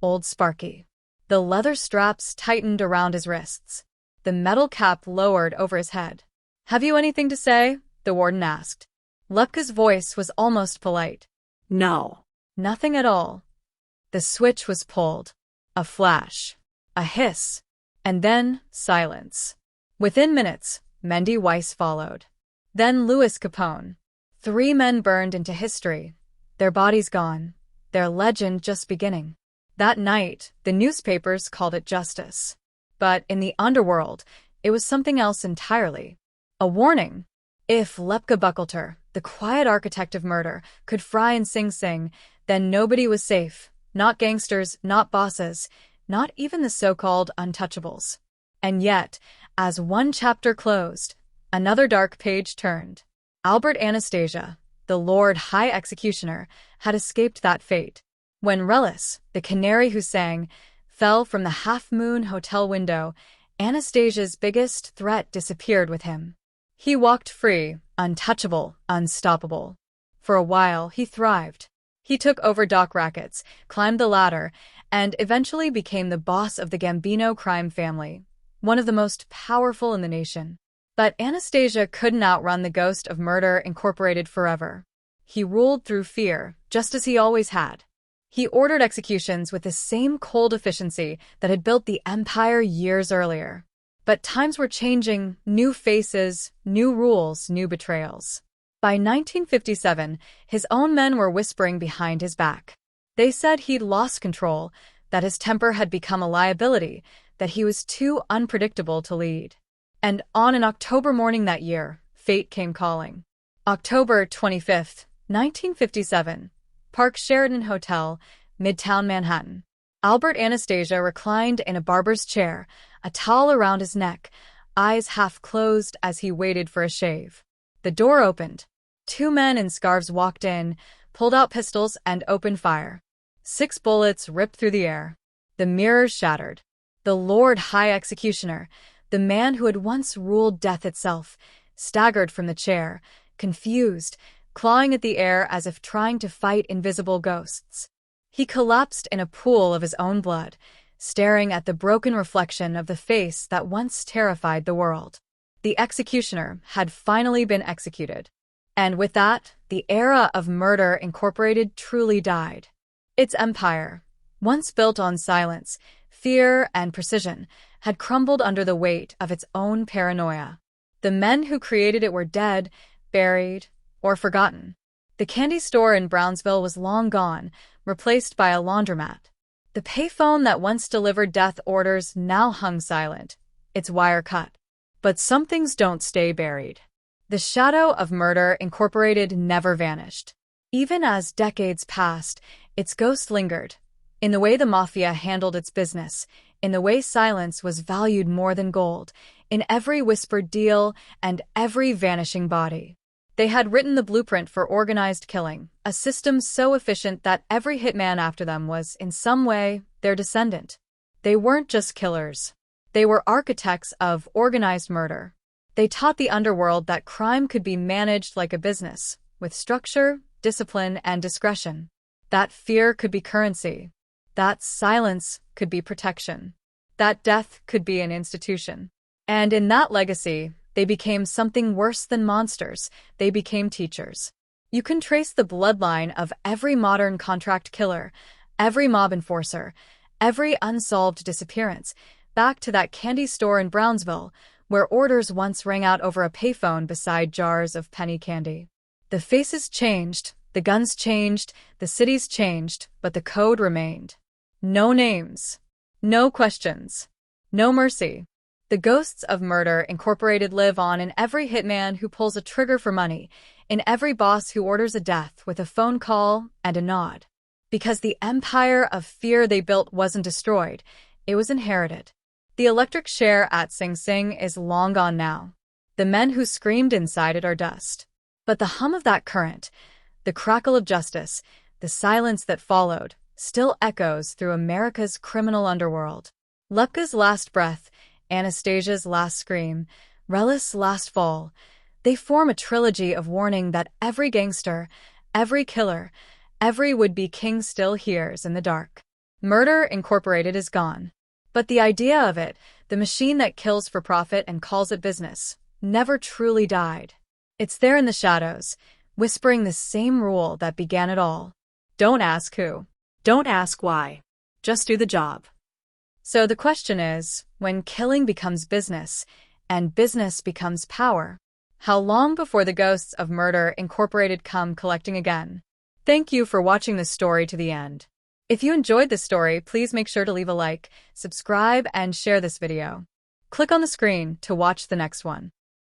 Old Sparky. The leather straps tightened around his wrists. The metal cap lowered over his head. "Have you anything to say?" the warden asked. Lepke's voice was almost polite. No. Nothing at all. The switch was pulled. A flash. A hiss. And then silence. Within minutes, Mendy Weiss followed. Then Louis Capone. 3 men burned into history. Their bodies gone. Their legend just beginning. That night, the newspapers called it justice. But in the underworld, it was something else entirely. A warning. If Lepke Buchalter, the quiet architect of murder, could fry in Sing Sing, then nobody was safe. Not gangsters, not bosses, not even the so-called untouchables. And yet, as one chapter closed, another dark page turned. Albert Anastasia, the Lord High Executioner, had escaped that fate. When Reles, the canary who sang, fell from the half-moon hotel window, Anastasia's biggest threat disappeared with him. He walked free, untouchable, unstoppable. For a while, he thrived. He took over dock rackets, climbed the ladder, and eventually became the boss of the Gambino crime family, one of the most powerful in the nation. But Anastasia couldn't outrun the ghost of Murder Incorporated forever. He ruled through fear, just as he always had. He ordered executions with the same cold efficiency that had built the empire years earlier. But times were changing, new faces, new rules, new betrayals. By 1957, his own men were whispering behind his back. They said he'd lost control, that his temper had become a liability, that he was too unpredictable to lead. And on an October morning that year, fate came calling. October 25th, 1957. Park Sheraton Hotel, Midtown Manhattan. Albert Anastasia reclined in a barber's chair, a towel around his neck, eyes half closed as he waited for a shave. The door opened. 2 men in scarves walked in, pulled out pistols, and opened fire. 6 bullets ripped through the air. The mirrors shattered. The Lord High Executioner, the man who had once ruled death itself, staggered from the chair, confused, clawing at the air as if trying to fight invisible ghosts. He collapsed in a pool of his own blood, staring at the broken reflection of the face that once terrified the world. The executioner had finally been executed. And with that, the era of Murder Incorporated truly died. Its empire, once built on silence, fear, and precision, had crumbled under the weight of its own paranoia. The men who created it were dead, buried, or forgotten. The candy store in Brownsville was long gone, replaced by a laundromat. The payphone that once delivered death orders now hung silent, its wire cut. But some things don't stay buried. The shadow of Murder Incorporated never vanished. Even as decades passed, its ghost lingered. In the way the Mafia handled its business, in the way silence was valued more than gold, in every whispered deal and every vanishing body. They had written the blueprint for organized killing, a system so efficient that every hitman after them was, in some way, their descendant. They weren't just killers. They were architects of organized murder. They taught the underworld that crime could be managed like a business, with structure, discipline, and discretion. That fear could be currency. That silence could be protection. That death could be an institution. And in that legacy, they became something worse than monsters. They became teachers. You can trace the bloodline of every modern contract killer, every mob enforcer, every unsolved disappearance, back to that candy store in Brownsville, where orders once rang out over a payphone beside jars of penny candy. The faces changed, the guns changed, the cities changed, but the code remained. No names. No questions. No mercy. The ghosts of Murder Incorporated live on in every hitman who pulls a trigger for money, in every boss who orders a death with a phone call and a nod. Because the empire of fear they built wasn't destroyed, it was inherited. The electric chair at Sing Sing is long gone now. The men who screamed inside it are dust. But the hum of that current, the crackle of justice, the silence that followed, still echoes through America's criminal underworld. Lepke's last breath, Anastasia's last scream, Reles' last fall. They form a trilogy of warning that every gangster, every killer, every would-be king still hears in the dark. Murder Incorporated is gone. But the idea of it, the machine that kills for profit and calls it business, never truly died. It's there in the shadows, whispering the same rule that began it all. Don't ask who. Don't ask why. Just do the job. So the question is, when killing becomes business, and business becomes power, how long before the ghosts of Murder Incorporated come collecting again? Thank you for watching this story to the end. If you enjoyed this story, please make sure to leave a like, subscribe, and share this video. Click on the screen to watch the next one.